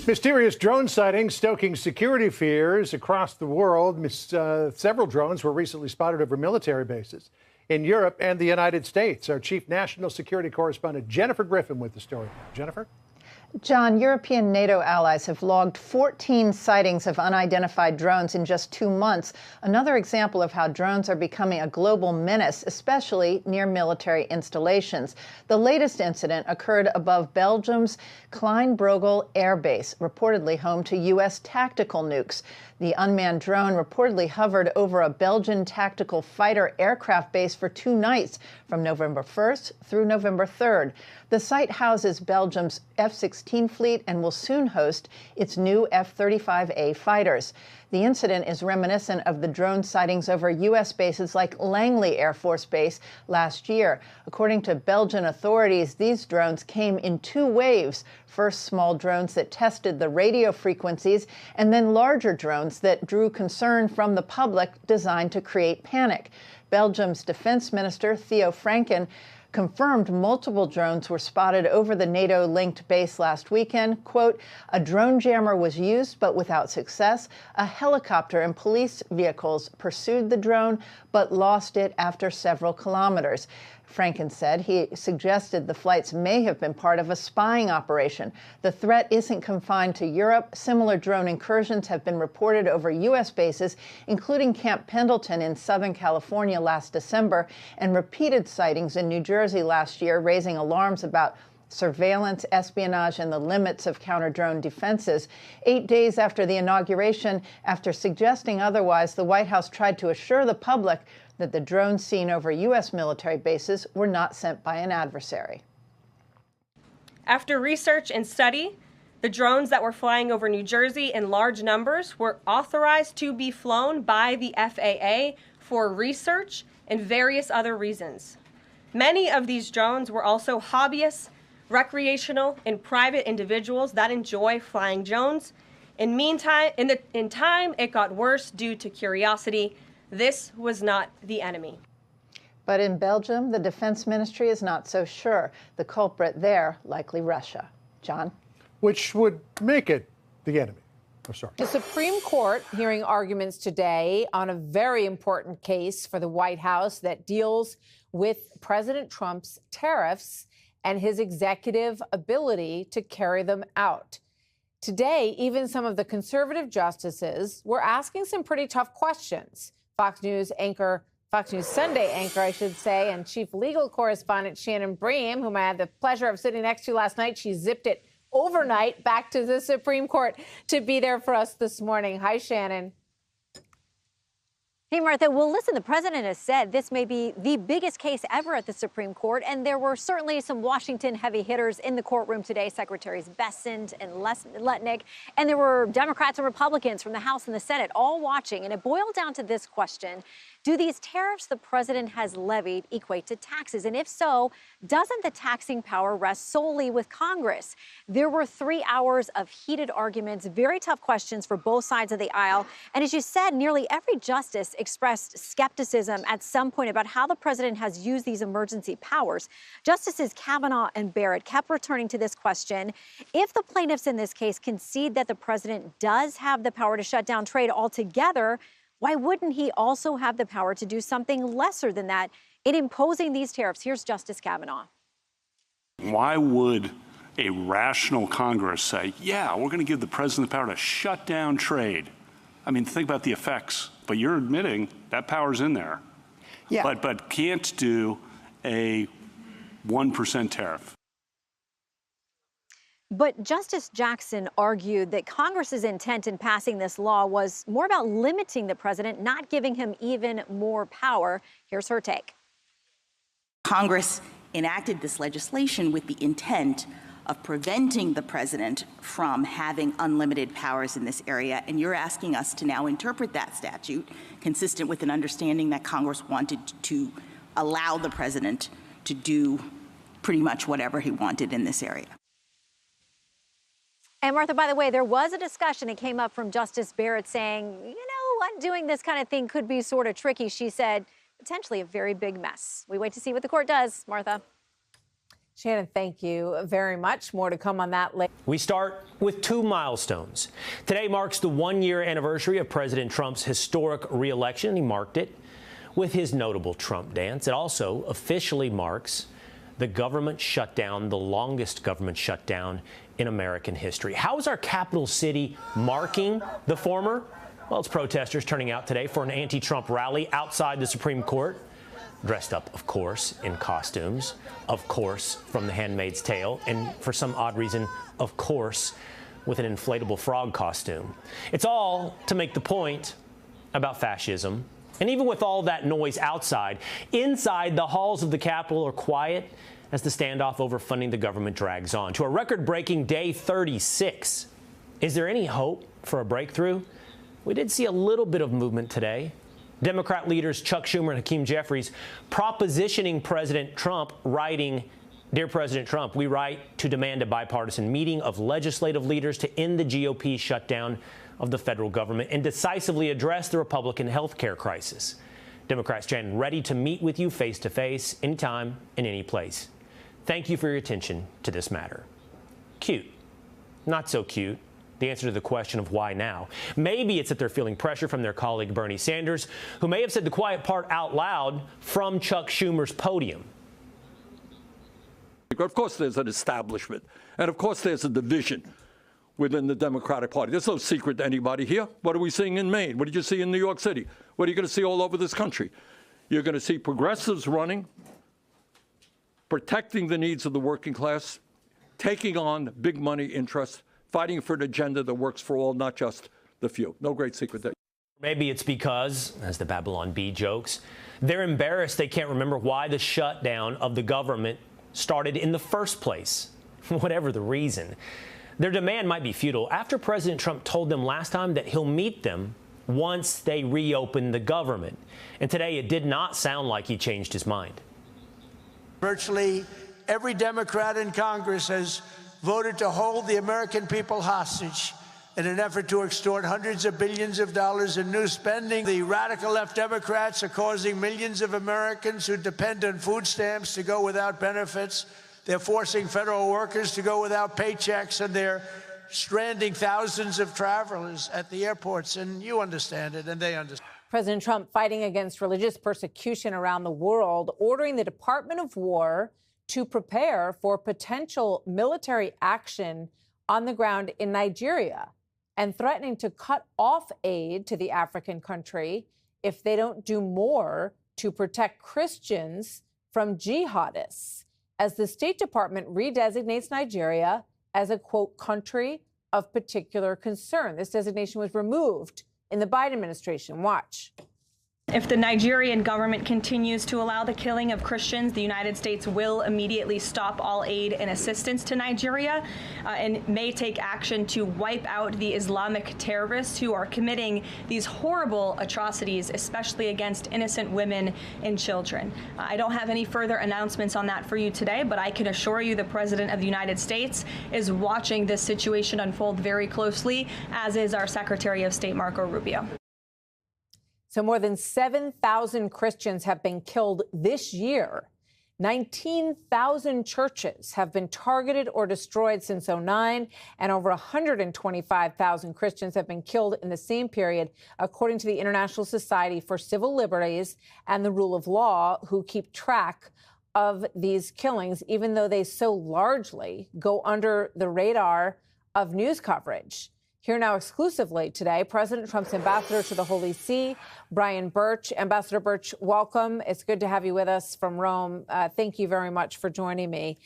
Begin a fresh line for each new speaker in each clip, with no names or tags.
Mysterious drone sightings stoking security fears across the world. Several drones were recently spotted over military bases in Europe and the United States. Our chief national security correspondent Jennifer Griffin with the story. Jennifer?
John, European NATO allies have logged 14 sightings of unidentified drones in just 2 months. Another example of how drones are becoming a global menace, especially near military installations. The latest incident occurred above Belgium's Klein-Brogel Air Base, reportedly home to U.S. tactical nukes. The unmanned drone reportedly hovered over a Belgian tactical fighter aircraft base for 2 nights, from November 1st through November 3rd. The site houses Belgium's F-16 fleet and will soon host its new F-35A fighters. The incident is reminiscent of the drone sightings over U.S. bases like Langley Air Force Base last year. According to Belgian authorities, these drones came in 2 waves. First, small drones that tested the radio frequencies, and then larger drones that drew concern from the public, designed to create panic. Belgium's defense minister, Theo Franken, confirmed multiple drones were spotted over the NATO-linked base last weekend. Quote, a drone jammer was used, but without success. A helicopter and police vehicles pursued the drone, but lost it after several kilometers. Franken said he suggested the flights may have been part of a spying operation. The threat isn't confined to Europe. Similar drone incursions have been reported over U.S. bases, including Camp Pendleton in Southern California last December, and repeated sightings in New Jersey last year, raising alarms about surveillance, espionage, and the limits of counter-drone defenses. 8 days after the inauguration, after suggesting otherwise, the White House tried to assure the public that the drones seen over U.S. military bases were not sent by an adversary.
After research and study, the drones that were flying over New Jersey in large numbers were authorized to be flown by the FAA for research and various other reasons. Many of these drones were also hobbyists, recreational, and private individuals that enjoy flying drones. In time, it got worse due to curiosity. This was not the enemy.
But in Belgium, the defense ministry is not so sure. The culprit there, likely Russia. John?
Which would make it the enemy. Oh, sorry.
The Supreme Court hearing arguments today on a very important case for the White House that deals with President Trump's tariffs and his executive ability to carry them out. Today, even some of the conservative justices were asking some pretty tough questions. Fox News Sunday anchor, I should say, and chief legal correspondent Shannon Bream, whom I had the pleasure of sitting next to last night. She zipped it overnight back to the Supreme Court to be there for us this morning. Hi, Shannon.
Hey, Martha. Well, listen, the president has said this may be the biggest case ever at the Supreme Court, and there were certainly some Washington heavy hitters in the courtroom today, Secretaries Bessent and Letnick, and there were Democrats and Republicans from the House and the Senate all watching, and it boiled down to this question. Do these tariffs the president has levied equate to taxes? And if so, doesn't the taxing power rest solely with Congress? There were 3 hours of heated arguments, very tough questions for both sides of the aisle. And as you said, nearly every justice expressed skepticism at some point about how the president has used these emergency powers. Justices Kavanaugh and Barrett kept returning to this question. If the plaintiffs in this case concede that the president does have the power to shut down trade altogether, why wouldn't he also have the power to do something lesser than that in imposing these tariffs? Here's Justice Kavanaugh.
Why would a rational Congress say, yeah, we're going to give the president the power to shut down trade? I mean, think about the effects. But you're admitting that power's in there. Yeah. But can't do a 1% tariff.
But Justice Jackson argued that Congress's intent in passing this law was more about limiting the president, not giving him even more power. Here's her take.
Congress enacted this legislation with the intent of preventing the president from having unlimited powers in this area. And you're asking us to now interpret that statute consistent with an understanding that Congress wanted to allow the president to do pretty much whatever he wanted in this area.
And Martha, by the way, there was a discussion that came up from Justice Barrett saying, you know, undoing this kind of thing could be sort of tricky. She said, potentially a very big mess. We wait to see what the court does, Martha.
Shannon, thank you very much. More to come on that later.
We start with two milestones. Today marks the one-year anniversary of President Trump's historic re-election. He marked it with his notable Trump dance. It also officially marks the government shutdown, the longest government shutdown in American history. How is our capital city marking the former? Well, it's protesters turning out today for an anti-Trump rally outside the Supreme Court, dressed up, of course, in costumes, of course, from The Handmaid's Tale, and for some odd reason, of course, with an inflatable frog costume. It's all to make the point about fascism. And even with all that noise outside, inside the halls of the Capitol are quiet as the standoff over funding the government drags on. To a record-breaking day 36. Is there any hope for a breakthrough? We did see a little bit of movement today. Democrat leaders Chuck Schumer and Hakeem Jeffries propositioning President Trump, writing, "Dear President Trump, we write to demand a bipartisan meeting of legislative leaders to end the GOP shutdown of the federal government and decisively address the Republican health care crisis. Democrats stand ready to meet with you face to face, anytime, in any place. Thank you for your attention to this matter." Cute. Not so cute. The answer to the question of why now. Maybe it's that they're feeling pressure from their colleague Bernie Sanders, who may have said the quiet part out loud from Chuck Schumer's podium.
Of course there's an establishment, and of course there's a division within the Democratic Party. There's no secret to anybody here. What are we seeing in Maine? What did you see in New York City? What are you going to see all over this country? You're going to see progressives running, protecting the needs of the working class, taking on big money interests, fighting for an agenda that works for all, not just the few. No great secret there.
Maybe it's because, as the Babylon Bee jokes, they're embarrassed they can't remember why the shutdown of the government started in the first place, whatever the reason. Their demand might be futile after President Trump told them last time that he'll meet them once they reopen the government. And today it did not sound like he changed his mind.
Virtually every Democrat in Congress has voted to hold the American people hostage in an effort to extort hundreds of billions of dollars in new spending. The radical left Democrats are causing millions of Americans who depend on food stamps to go without benefits. They're forcing federal workers to go without paychecks, and they're stranding thousands of travelers at the airports. And you understand it, and they understand.
President Trump fighting against religious persecution around the world, ordering the Department of War to prepare for potential military action on the ground in Nigeria, and threatening to cut off aid to the African country if they don't do more to protect Christians from jihadists, as the State Department redesignates Nigeria as a, quote, country of particular concern. This designation was removed in the Biden administration. Watch.
If the Nigerian government continues to allow the killing of Christians, the United States will immediately stop all aid and assistance to Nigeria and may take action to wipe out the Islamic terrorists who are committing these horrible atrocities, especially against innocent women and children. I don't have any further announcements on that for you today, but I can assure you the President of the United States is watching this situation unfold very closely, as is our Secretary of State, Marco Rubio.
So more than 7,000 Christians have been killed this year. 19,000 churches have been targeted or destroyed since 2009, and over 125,000 Christians have been killed in the same period, according to the International Society for Civil Liberties and the Rule of Law, who keep track of these killings, even though they so largely go under the radar of news coverage. Here now exclusively today, President Trump's ambassador to the Holy See, Brian Birch. Ambassador Birch, welcome. It's good to have you with us from Rome. Thank you very much for joining me.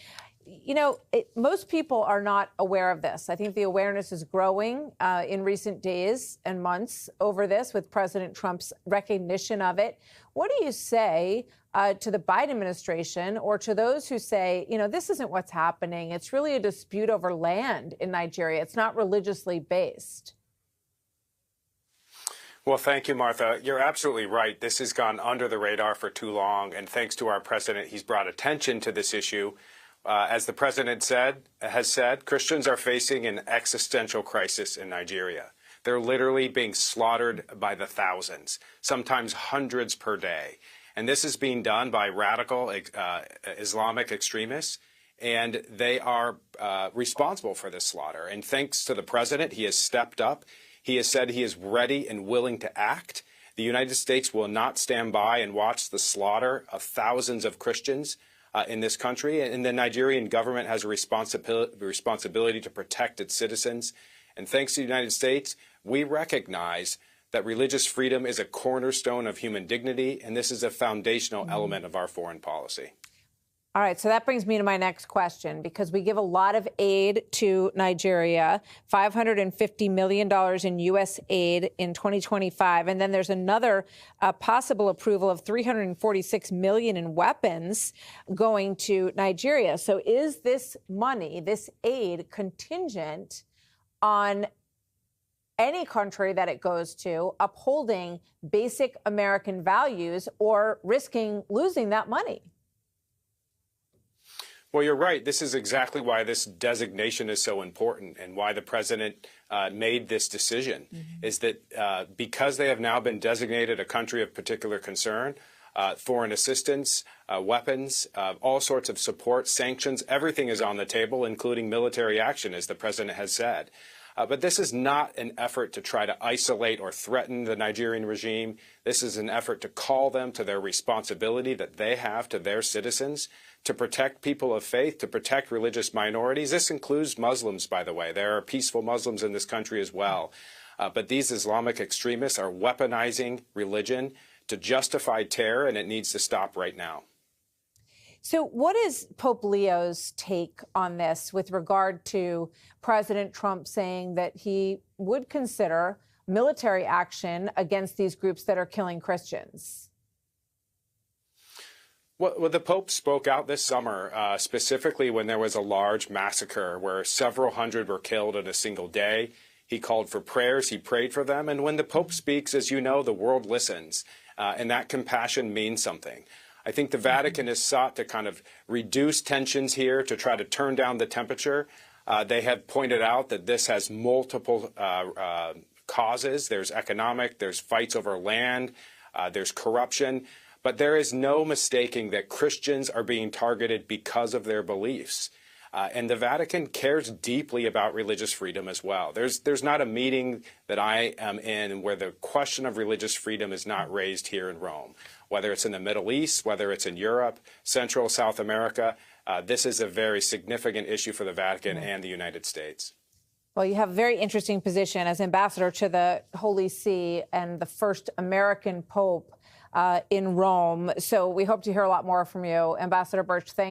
You know, most people are not aware of this. I think the awareness is growing in recent days and months over this, with President Trump's recognition of it. What do you say to the Biden administration, or to those who say, you know, this isn't what's happening? It's really a dispute over land in Nigeria. It's not religiously based.
Well, thank you, Martha. You're absolutely right. This has gone under the radar for too long. And thanks to our president, he's brought attention to this issue. As the president has said, Christians are facing an existential crisis in Nigeria. They're literally being slaughtered by the thousands, sometimes hundreds per day. And this is being done by radical Islamic extremists and they are responsible for this slaughter. And thanks to the president, he has stepped up. He has said he is ready and willing to act. The United States will not stand by and watch the slaughter of thousands of Christians in this country. And the Nigerian government has a responsibility to protect its citizens. And thanks to the United States, we recognize that religious freedom is a cornerstone of human dignity, and this is a foundational element of our foreign policy.
All right, so that brings me to my next question, because we give a lot of aid to Nigeria, $550 million in U.S. aid in 2025. And then there's another possible approval of $346 million in weapons going to Nigeria. So is this money, this aid, contingent on any country that it goes to upholding basic American values or risking losing that money?
Well, you're right. This is exactly why this designation is so important and why the president made this decision, is that because they have now been designated a country of particular concern, foreign assistance, weapons, all sorts of support, sanctions, everything is on the table, including military action, as the president has said. But this is not an effort to try to isolate or threaten the Nigerian regime. This is an effort to call them to their responsibility that they have to their citizens, to protect people of faith, to protect religious minorities. This includes Muslims, by the way. There are peaceful Muslims in this country as well. But these Islamic extremists are weaponizing religion to justify terror, and it needs to stop right now.
So what is Pope Leo's take on this with regard to President Trump saying that he would consider military action against these groups that are killing Christians?
Well, the Pope spoke out this summer, specifically when there was a large massacre where several hundred were killed in a single day. He called for prayers. He prayed for them. And when the Pope speaks, as you know, the world listens. And that compassion means something. I think the Vatican has sought to kind of reduce tensions here, to try to turn down the temperature. They have pointed out that this has multiple causes. There's economic, there's fights over land, there's corruption. But there is no mistaking that Christians are being targeted because of their beliefs. And the Vatican cares deeply about religious freedom as well. There's not a meeting that I am in where the question of religious freedom is not raised here in Rome. Whether it's in the Middle East, whether it's in Europe, Central, South America, this is a very significant issue for the Vatican and the United States.
Well, you have a very interesting position as ambassador to the Holy See and the first American Pope in Rome. So we hope to hear a lot more from you. Ambassador Birch, thank you.